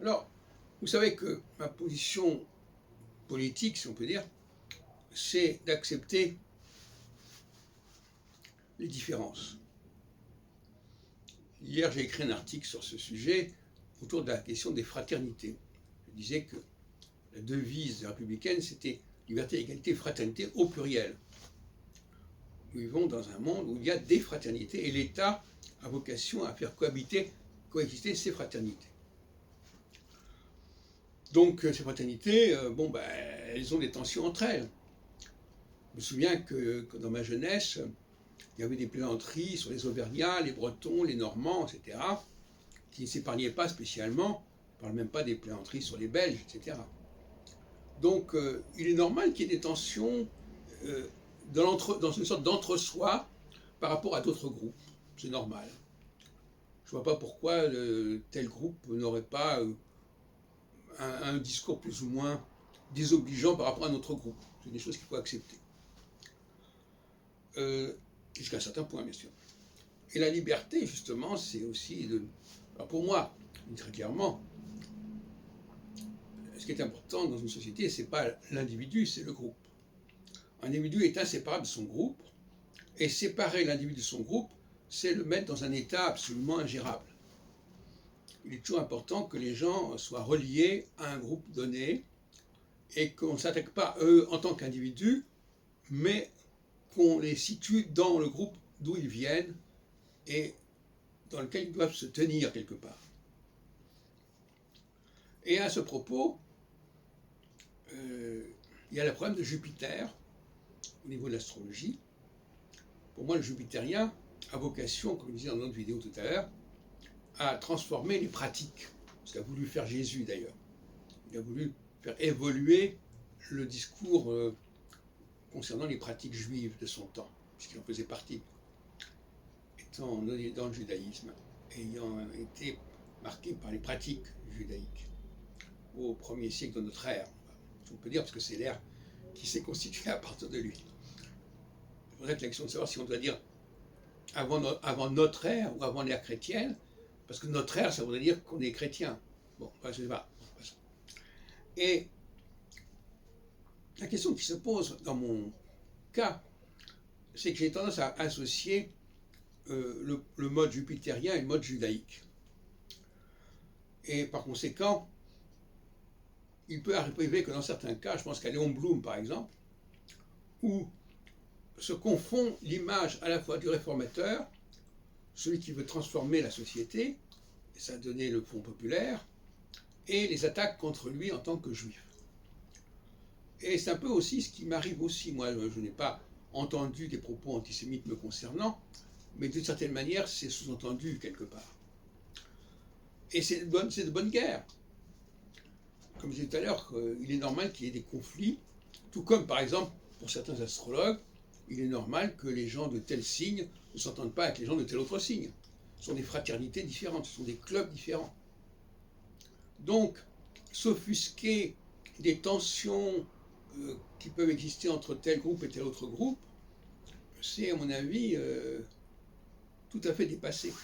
Alors, vous savez que ma position politique, si on peut dire, c'est d'accepter les différences. Hier, j'ai écrit un article sur ce sujet autour de la question des fraternités. Je disais que la devise républicaine, c'était liberté, égalité, fraternité au pluriel. Nous vivons dans un monde où il y a des fraternités et l'État a vocation à faire coexister ces fraternités. Donc ces fraternités, elles ont des tensions entre elles. Je me souviens que dans ma jeunesse, il y avait des plaisanteries sur les Auvergnats, les Bretons, les Normands, etc., qui ne s'épargnaient pas spécialement. On ne parle même pas des plaisanteries sur les Belges, etc. Donc il est normal qu'il y ait des tensions dans une sorte d'entre-soi par rapport à d'autres groupes. C'est normal. Je ne vois pas pourquoi tel groupe n'aurait pas un discours plus ou moins désobligeant par rapport à notre groupe. C'est des choses qu'il faut accepter. Jusqu'à un certain point, bien sûr. Et la liberté, justement, c'est aussi Alors pour moi, très clairement, ce qui est important dans une société, ce n'est pas l'individu, c'est le groupe. Un individu est inséparable de son groupe, et séparer l'individu de son groupe, c'est le mettre dans un état absolument ingérable. Il est toujours important que les gens soient reliés à un groupe donné, et qu'on ne s'attaque pas à eux en tant qu'individus, mais qu'on les situe dans le groupe d'où ils viennent et dans lequel ils doivent se tenir quelque part. Et à ce propos, il y a le problème de Jupiter au niveau de l'astrologie. Pour moi, le jupitérien a vocation, comme je disais dans notre vidéo tout à l'heure, à transformer les pratiques. Ce qu'a voulu faire Jésus d'ailleurs. Il a voulu faire évoluer le discours concernant les pratiques juives de son temps, puisqu'il en faisait partie, étant dans le judaïsme, ayant été marqué par les pratiques judaïques au 1er siècle de notre ère. On peut dire, parce que c'est l'ère qui s'est constituée à partir de lui. C'est pour ça que la question de savoir si on doit dire avant notre ère ou avant l'ère chrétienne, parce que notre ère, ça voudrait dire qu'on est chrétien. Bon, je ne sais pas. Et la question qui se pose dans mon cas, c'est que j'ai tendance à associer le mode jupitérien et le mode judaïque. Et par conséquent, il peut arriver que dans certains cas, je pense qu'à Léon Blum par exemple, où se confond l'image à la fois du réformateur, celui qui veut transformer la société, et ça a donné le Front populaire, et les attaques contre lui en tant que juif. Et c'est un peu aussi ce qui m'arrive aussi. Moi, je n'ai pas entendu des propos antisémites me concernant, mais d'une certaine manière, c'est sous-entendu quelque part. Et c'est de bonne guerre. Comme je disais tout à l'heure, il est normal qu'il y ait des conflits, tout comme, par exemple, pour certains astrologues, il est normal que les gens de tel signe ne s'entendent pas avec les gens de tel autre signe. Ce sont des fraternités différentes, ce sont des clubs différents. Donc, s'offusquer des tensions qui peuvent exister entre tel groupe et tel autre groupe, c'est, à mon avis, tout à fait dépassé.